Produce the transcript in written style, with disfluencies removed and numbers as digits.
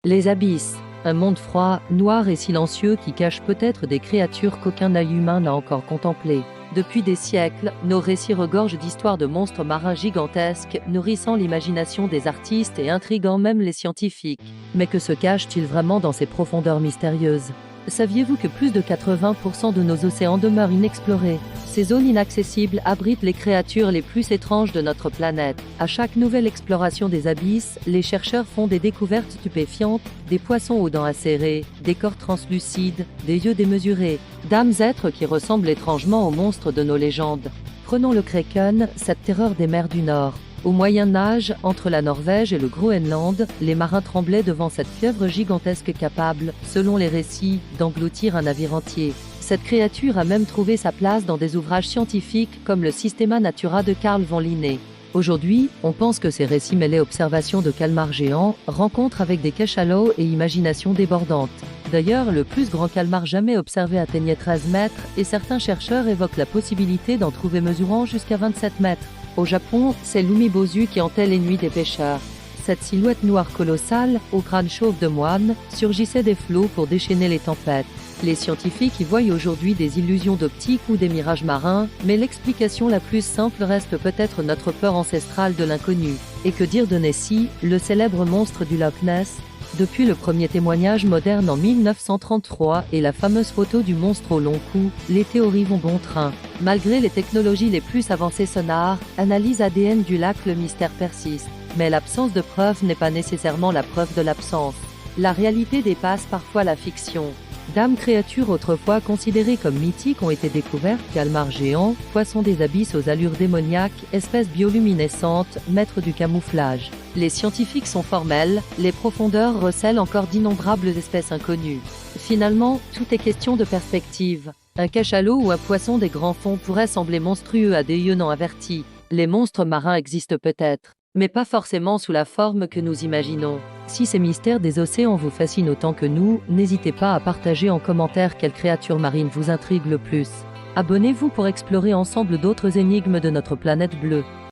Les abysses, un monde froid, noir et silencieux qui cache peut-être des créatures qu'aucun œil humain n'a encore contemplées. Depuis des siècles, nos récits regorgent d'histoires de monstres marins gigantesques, nourrissant l'imagination des artistes et intriguant même les scientifiques. Mais que se cache-t-il vraiment dans ces profondeurs mystérieuses ? Saviez-vous que plus de 80% de nos océans demeurent inexplorés ? Ces zones inaccessibles abritent les créatures les plus étranges de notre planète. À chaque nouvelle exploration des abysses, les chercheurs font des découvertes stupéfiantes, des poissons aux dents acérées, des corps translucides, des yeux démesurés, d'âmes êtres qui ressemblent étrangement aux monstres de nos légendes. Prenons le Kraken, cette terreur des mers du Nord. Au Moyen-Âge, entre la Norvège et le Groenland, les marins tremblaient devant cette fièvre gigantesque capable, selon les récits, d'engloutir un navire entier. Cette créature a même trouvé sa place dans des ouvrages scientifiques comme le Systema Natura de Carl von Linné. Aujourd'hui, on pense que ces récits mêlés observations de calmars géants, rencontres avec des cachalots et imagination débordante. D'ailleurs, le plus grand calmar jamais observé atteignait 13 mètres et certains chercheurs évoquent la possibilité d'en trouver mesurant jusqu'à 27 mètres. Au Japon, c'est l'Umibozu qui hantait les nuits des pêcheurs. Cette silhouette noire colossale, au crâne chauve de moine, surgissait des flots pour déchaîner les tempêtes. Les scientifiques y voient aujourd'hui des illusions d'optique ou des mirages marins, mais l'explication la plus simple reste peut-être notre peur ancestrale de l'inconnu. Et que dire de Nessie, le célèbre monstre du Loch Ness ? Depuis le premier témoignage moderne en 1933 et la fameuse photo du monstre au long cou, les théories vont bon train. Malgré les technologies les plus avancées sonars, analyse ADN du lac, le mystère persiste. Mais l'absence de preuve n'est pas nécessairement la preuve de l'absence. La réalité dépasse parfois la fiction. D'âmes créatures autrefois considérées comme mythiques ont été découvertes, calmars géants, poissons des abysses aux allures démoniaques, espèces bioluminescentes, maîtres du camouflage. Les scientifiques sont formels, les profondeurs recèlent encore d'innombrables espèces inconnues. Finalement, tout est question de perspective. Un cachalot ou un poisson des grands fonds pourrait sembler monstrueux à des yeux non avertis. Les monstres marins existent peut-être, mais pas forcément sous la forme que nous imaginons. Si ces mystères des océans vous fascinent autant que nous, n'hésitez pas à partager en commentaire quelle créature marine vous intrigue le plus. Abonnez-vous pour explorer ensemble d'autres énigmes de notre planète bleue.